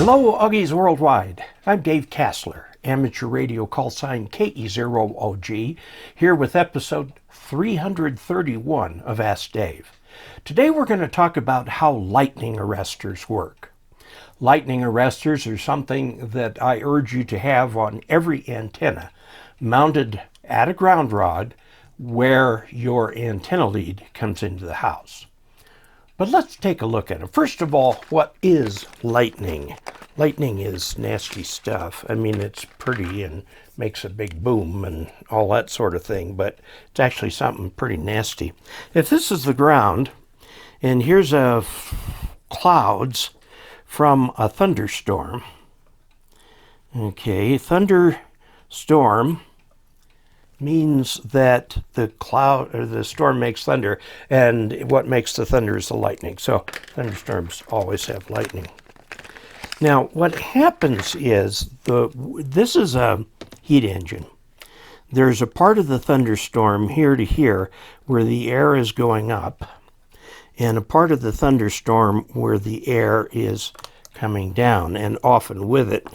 Hello, Uggies Worldwide. I'm Dave Kassler, amateur radio call sign KE0OG, here with episode 331 of Ask Dave. Today we're going to talk about how lightning arresters work. Lightning arresters are something that I urge you to have on every antenna, mounted at a ground rod where your antenna lead comes into the house. But let's take a look at it. First of all, what is lightning? Lightning is nasty stuff. I mean, it's pretty and makes a big boom and all that sort of thing, but it's actually something pretty nasty. If this is the ground, and here's clouds from a thunderstorm. Okay, thunderstorm means that the storm makes thunder, and what makes the thunder is the lightning. So thunderstorms always have lightning. Now, what happens is this is a heat engine. There's a part of the thunderstorm here to here where the air is going up, and a part of the thunderstorm where the air is coming down, and often with it,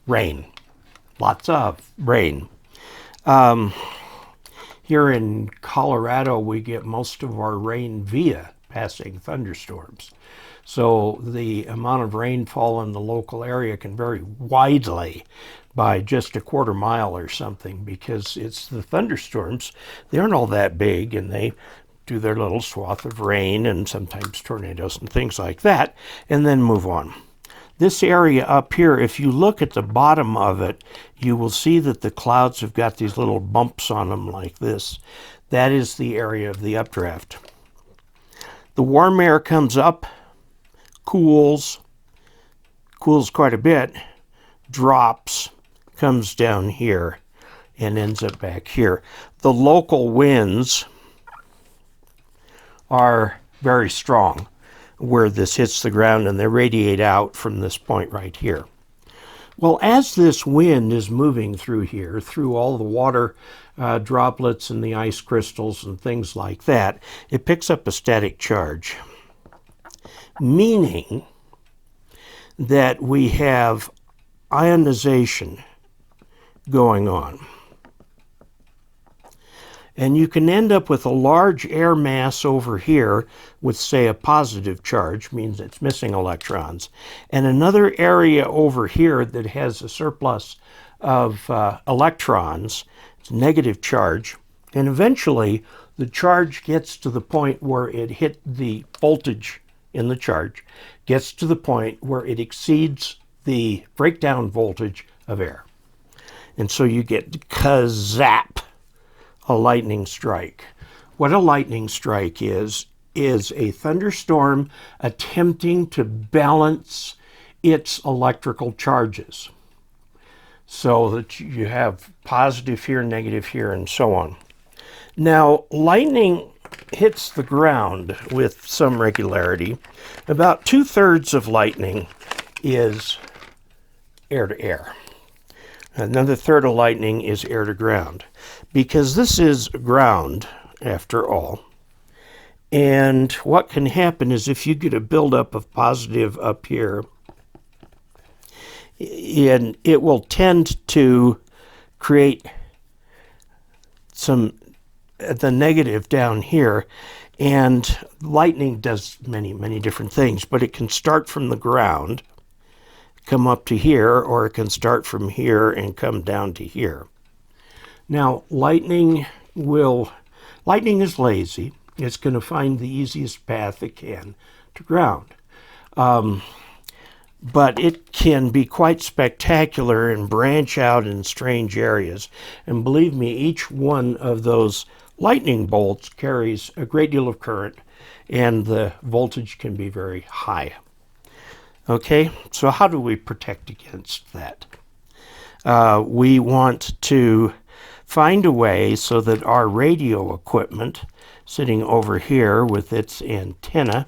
rain. Lots of rain. Here in Colorado, we get most of our rain via passing thunderstorms. So the amount of rainfall in the local area can vary widely by just a quarter mile or something, because it's the thunderstorms. They aren't all that big, and they do their little swath of rain and sometimes tornadoes and things like that, and then move on. This area up here, if you look at the bottom of it, you will see that the clouds have got these little bumps on them like this. That is the area of the updraft. The warm air comes up, cools quite a bit, drops, comes down here, and ends up back here. The local winds are very strong where this hits the ground, and they radiate out from this point right here. Well, as this wind is moving through here, through all the water droplets and the ice crystals and things like that, it picks up a static charge, meaning that we have ionization going on. And you can end up with a large air mass over here with, say, a positive charge, means it's missing electrons, and another area over here that has a surplus of electrons, it's negative charge, and eventually the charge gets to the point where it hit the voltage in the charge, gets to the point where it exceeds the breakdown voltage of air. And so you get kazap, a lightning strike. What a lightning strike is a thunderstorm attempting to balance its electrical charges, so that you have positive here, negative here, and so on. Now, lightning hits the ground with some regularity. About 2/3 of lightning is air to air. Another third of lightning is air to ground, because this is ground after all. And what can happen is if you get a buildup of positive up here, and it will tend to create the negative down here. And lightning does many different things, but it can start from the ground, come up to here, or it can start from here and come down to here. Now, lightning is lazy. It's going to find the easiest path it can to ground. But it can be quite spectacular and branch out in strange areas. And believe me, each one of those lightning bolts carries a great deal of current, and the voltage can be very high. Okay, so how do we protect against that? We want to find a way so that our radio equipment, sitting over here with its antenna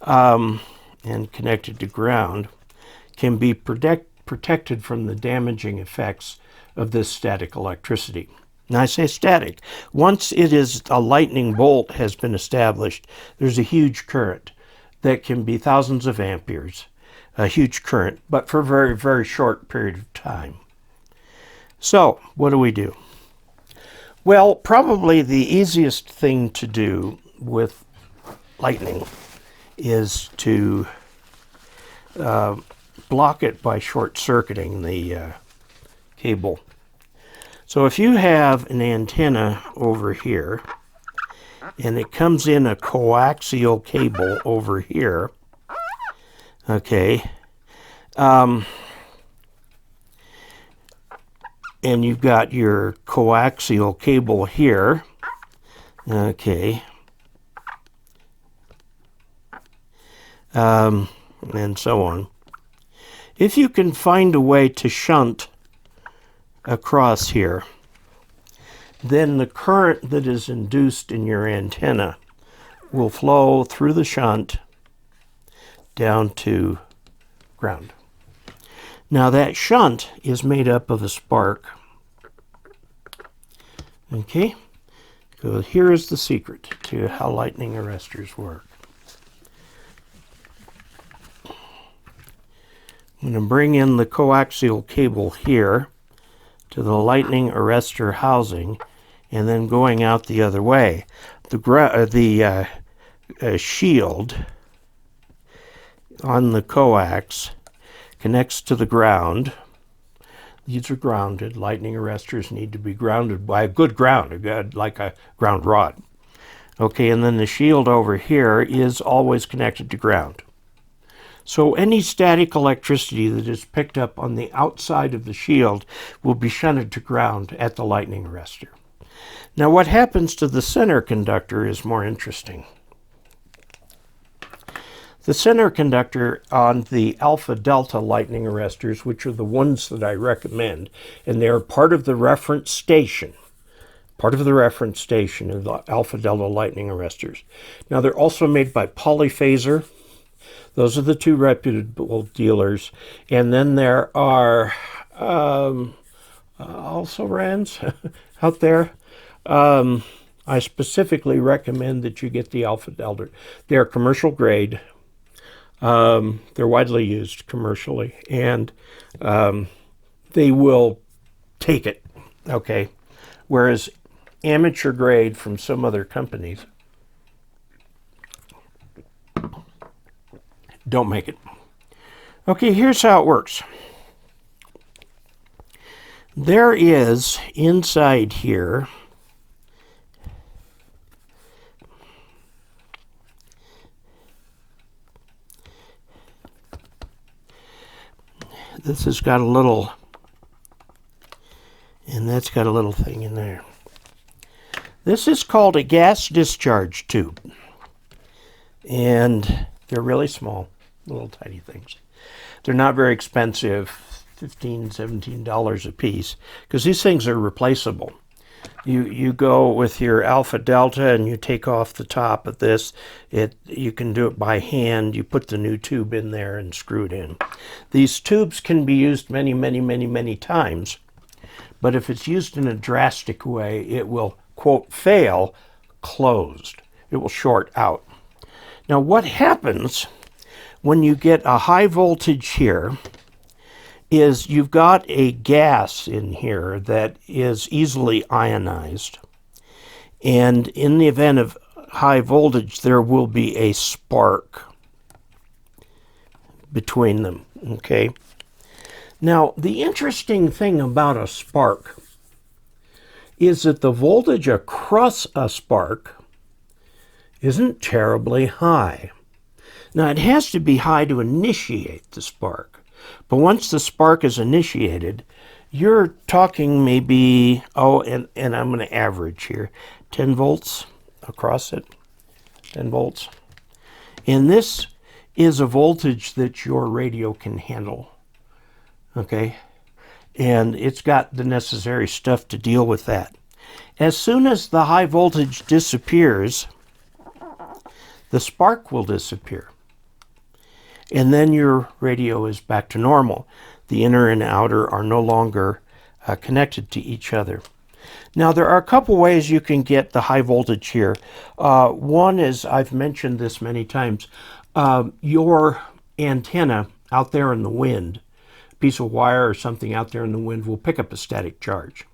and connected to ground, can be protected from the damaging effects of this static electricity. Now, I say static. Once a lightning bolt has been established, there's a huge current that can be thousands of amperes a huge current, but for a very, very short period of time. So, what do we do? Well, probably the easiest thing to do with lightning is to block it by short-circuiting the cable. So if you have an antenna over here, and it comes in a coaxial cable over here, okay, and you've got your coaxial cable here, okay, and so on. If you can find a way to shunt across here, then the current that is induced in your antenna will flow through the shunt down to ground. Now that shunt is made up of a spark. Okay, so here is the secret to how lightning arresters work. I'm going to bring in the coaxial cable here to the lightning arrestor housing, and then going out the other way. The shield on the coax connects to the ground. These are grounded. Lightning arresters need to be grounded by a good ground, like a ground rod. Okay, and then the shield over here is always connected to ground. So any static electricity that is picked up on the outside of the shield will be shunted to ground at the lightning arrestor. Now what happens to the center conductor is more interesting. The center conductor on the alpha-delta lightning arresters, which are the ones that I recommend, and they're part of the reference station. Part of the reference station of the alpha-delta lightning arresters. Now they're also made by Polyphaser. Those are the two reputable dealers. And then there are also Rands out there. I specifically recommend that you get the Alpha Delta. They're commercial grade. They're widely used commercially, and they will take it, okay? Whereas amateur grade from some other companies don't make it. Okay, here's how it works. There is inside here this has got a little, and that's got a little thing in there. This is called a gas discharge tube, and they're really small, little tiny things. They're not very expensive, $15, $17 a piece, because these things are replaceable. You go with your alpha delta and you take off the top of this. You can do it by hand. You put the new tube in there and screw it in. These tubes can be used many times, but if it's used in a drastic way, it will, quote, fail closed. It will short out. Now what happens when you get a high voltage here is you've got a gas in here that is easily ionized. And in the event of high voltage, there will be a spark between them, okay? Now, the interesting thing about a spark is that the voltage across a spark isn't terribly high. Now, it has to be high to initiate the spark. But once the spark is initiated, you're talking maybe, and I'm going to average here, 10 volts across it, 10 volts. And this is a voltage that your radio can handle, okay? And it's got the necessary stuff to deal with that. As soon as the high voltage disappears, the spark will disappear. And then your radio is back to normal. The inner and outer are no longer connected to each other. Now, there are a couple ways you can get the high voltage here. One is, I've mentioned this many times, your antenna out there in the wind, a piece of wire or something out there in the wind will pick up a static charge.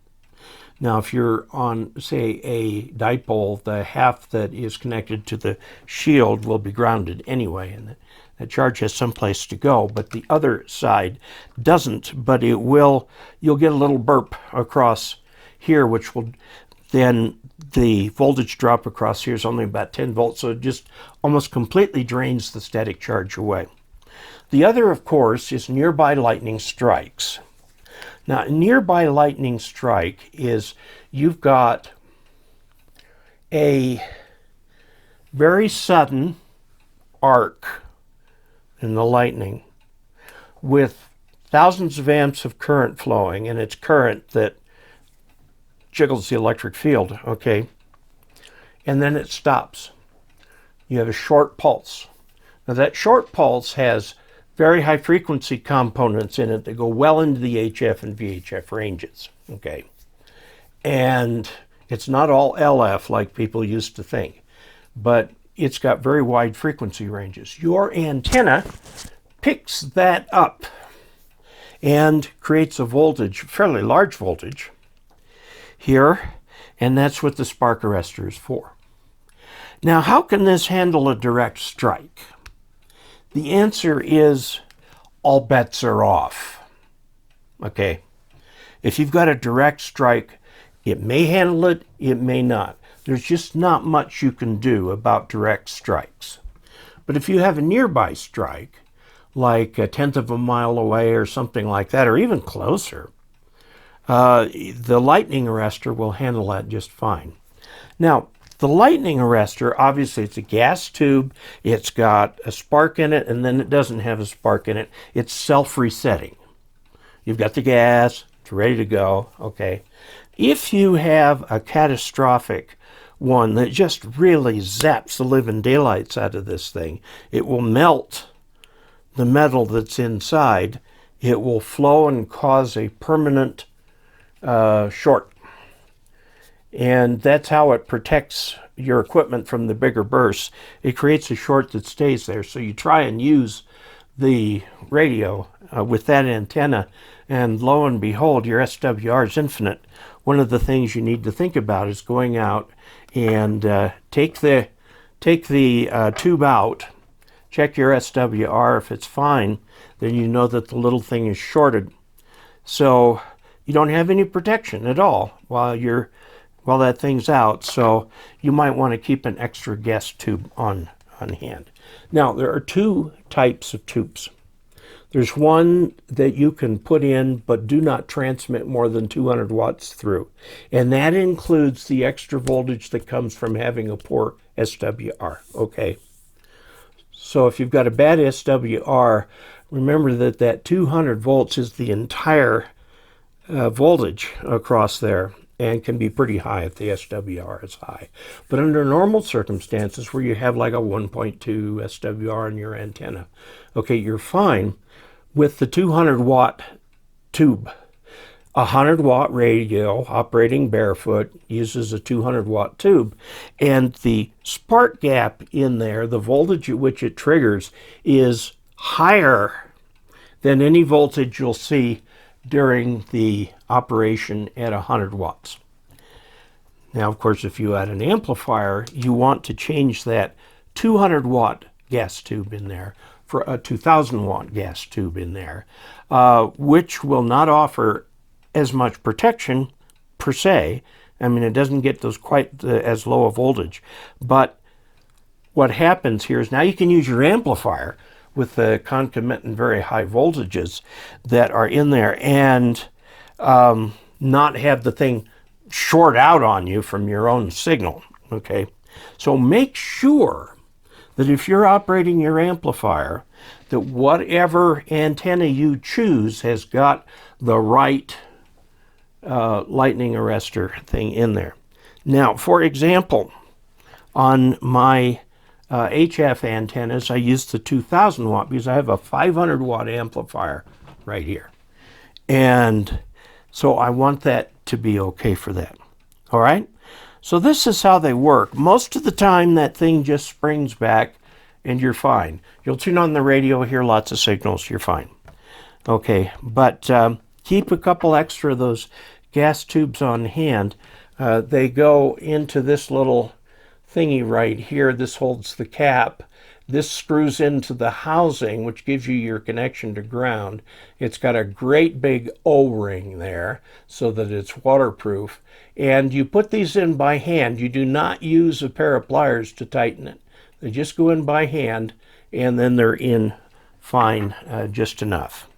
Now, if you're on, say, a dipole, the half that is connected to the shield will be grounded anyway, and that charge has some place to go, but the other side doesn't, but it will, you'll get a little burp across here, which will then, the voltage drop across here is only about 10 volts, so it just almost completely drains the static charge away. The other, of course, is nearby lightning strikes. Now, a nearby lightning strike is you've got a very sudden arc in the lightning with thousands of amps of current flowing, and it's current that jiggles the electric field, okay? And then it stops. You have a short pulse. Now, that short pulse has very high frequency components in it that go well into the HF and VHF ranges, okay? And it's not all LF like people used to think, but it's got very wide frequency ranges. Your antenna picks that up and creates a voltage, fairly large voltage here, and that's what the spark arrestor is for. Now, how can this handle a direct strike? The answer is all bets are off, okay? If you've got a direct strike, it may handle it, it may not. There's just not much you can do about direct strikes. But if you have a nearby strike, like a tenth of a mile away or something like that, or even closer, the lightning arrestor will handle that just fine. Now, the lightning arrestor, obviously it's a gas tube, it's got a spark in it, and then it doesn't have a spark in it. It's self-resetting. You've got the gas, it's ready to go, okay? If you have a catastrophic one that just really zaps the living daylights out of this thing, it will melt the metal that's inside. It will flow and cause a permanent short. And that's how it protects your equipment from the bigger bursts. It creates a short that stays there. So you try and use the radio with that antenna, and lo and behold, your SWR is infinite. One of the things you need to think about is going out and take the tube out, check your SWR. If it's fine, then you know that the little thing is shorted. So you don't have any protection at all while that thing's out, so you might want to keep an extra gas tube on hand. Now, there are two types of tubes. There's one that you can put in but do not transmit more than 200 watts through, and that includes the extra voltage that comes from having a poor SWR, okay? So if you've got a bad SWR, remember that 200 volts is the entire voltage across there, and can be pretty high if the SWR is high. But under normal circumstances where you have like a 1.2 SWR in your antenna, okay, you're fine with the 200 watt tube. A 100 watt radio operating barefoot uses a 200 watt tube, and the spark gap in there, the voltage at which it triggers, is higher than any voltage you'll see during the operation at 100 watts. Now, of course, if you add an amplifier, you want to change that 200 watt gas tube in there for a 2000 watt gas tube in there, which will not offer as much protection per se. I mean, it doesn't get those quite as low a voltage. But what happens here is now you can use your amplifier with the concomitant very high voltages that are in there and not have the thing short out on you from your own signal, okay? So make sure that if you're operating your amplifier, that whatever antenna you choose has got the right lightning arrestor thing in there. Now, for example, on my HF antennas, I use the 2000 watt because I have a 500 watt amplifier right here. And so I want that to be okay for that. All right? So this is how they work. Most of the time that thing just springs back and you're fine. You'll tune on the radio, hear lots of signals, you're fine. Okay, but keep a couple extra of those gas tubes on hand. They go into this little thingy right here. This holds the cap. This screws into the housing, which gives you your connection to ground. It's got a great big O-ring there so that it's waterproof. And you put these in by hand. You do not use a pair of pliers to tighten it. They just go in by hand, and then they're in fine, just enough.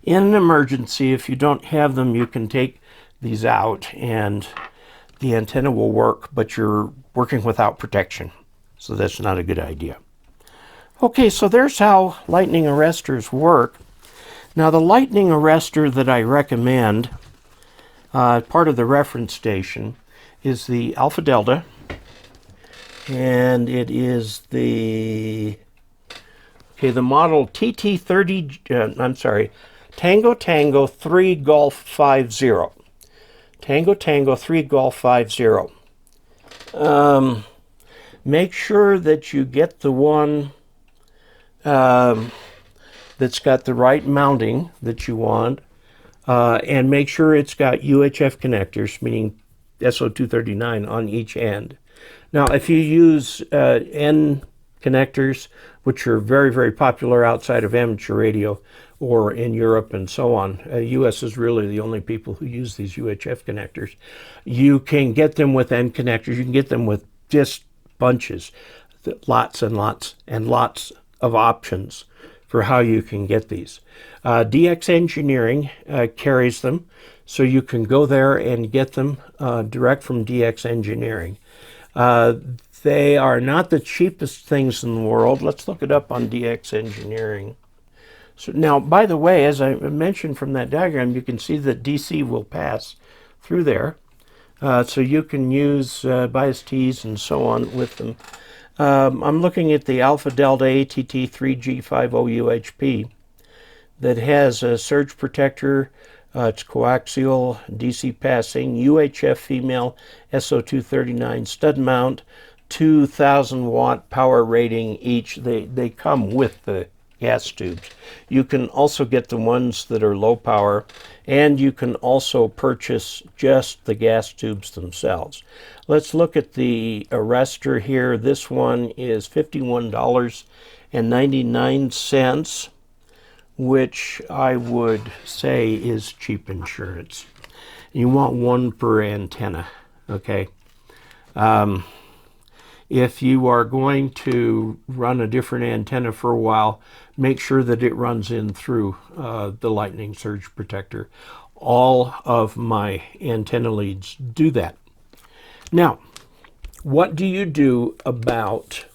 In an emergency, if you don't have them, you can take these out and the antenna will work, but you're working without protection. So that's not a good idea. Okay, so there's how lightning arresters work. Now the lightning arrestor that I recommend, part of the reference station, is the Alpha Delta. And it is the model TT30, Tango Tango 3 Golf 50. Tango Tango 3 Golf 50. Make sure that you get the one that's got the right mounting that you want, and make sure it's got UHF connectors, meaning SO239 on each end. Now, if you use N connectors, which are very, very popular outside of amateur radio or in Europe and so on, US is really the only people who use these UHF connectors. You can get them with N connectors. You can get them with just bunches, lots and lots and lots of options for how you can get these. DX Engineering carries them, so you can go there and get them direct from DX Engineering. They are not the cheapest things in the world. Let's look it up on DX Engineering. So now, by the way, as I mentioned from that diagram, you can see that DC will pass through there. So you can use bias tees and so on with them. I'm looking at the Alpha Delta ATT3G50 UHP that has a surge protector. It's coaxial, DC passing, UHF female, SO239 stud mount, 2,000 watt power rating each. They come with the gas tubes. You can also get the ones that are low power, and you can also purchase just the gas tubes themselves. Let's look at the arrestor here. This one is $51.99. which I would say is cheap insurance. You want one per antenna, okay? If you are going to run a different antenna for a while, make sure that it runs in through the lightning surge protector. All of my antenna leads do that. Now, what do you do about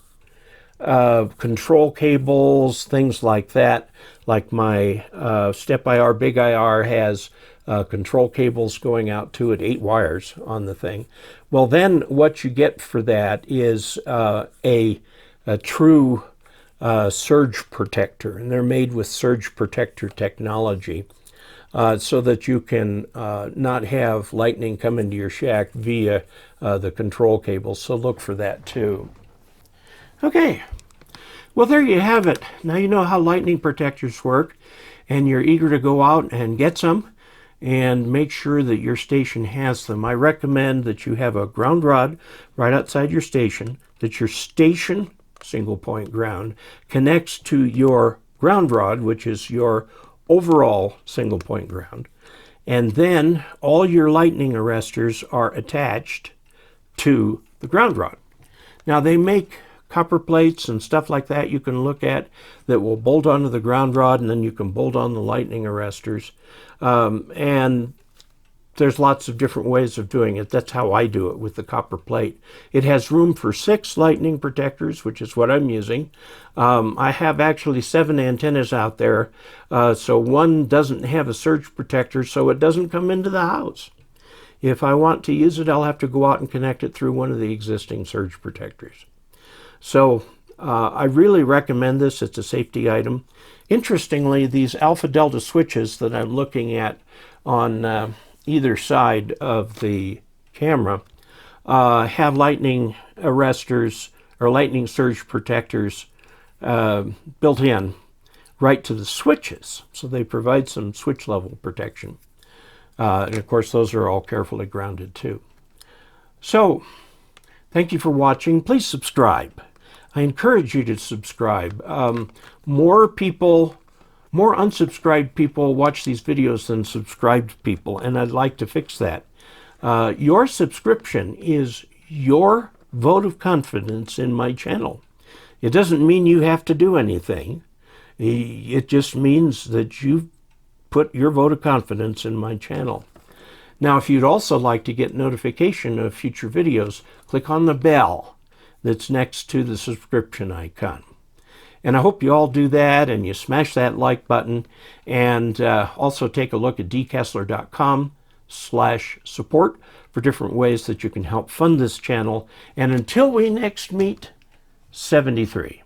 control cables, things like that? Like my Step IR, Big IR has control cables going out to it, 8 wires on the thing. Well, then what you get for that is a true surge protector, and they're made with surge protector technology so that you can not have lightning come into your shack via the control cables. So look for that too. Okay. Well, there you have it. Now you know how lightning protectors work, and you're eager to go out and get some and make sure that your station has them. I recommend that you have a ground rod right outside your station, that your station, single point ground, connects to your ground rod, which is your overall single point ground. And then all your lightning arresters are attached to the ground rod. Now they make copper plates and stuff like that you can look at that will bolt onto the ground rod, and then you can bolt on the lightning arresters. And there's lots of different ways of doing it. That's how I do it with the copper plate. It has room for 6 lightning protectors, which is what I'm using. I have actually 7 antennas out there, so one doesn't have a surge protector, so it doesn't come into the house. If I want to use it, I'll have to go out and connect it through one of the existing surge protectors. So I really recommend this. It's a safety item. Interestingly, these Alpha Delta switches that I'm looking at on either side of the camera have lightning arresters or lightning surge protectors built in right to the switches, so they provide some switch level protection. And of course, those are all carefully grounded too. So, thank you for watching. Please subscribe. I encourage you to subscribe. More unsubscribed people watch these videos than subscribed people, and I'd like to fix that. Your subscription is your vote of confidence in my channel. It doesn't mean you have to do anything. It just means that you've put your vote of confidence in my channel. Now, if you'd also like to get notification of future videos, click on the bell that's next to the subscription icon. And I hope you all do that, and you smash that like button, and also take a look at dkessler.com/support for different ways that you can help fund this channel. And until we next meet, 73.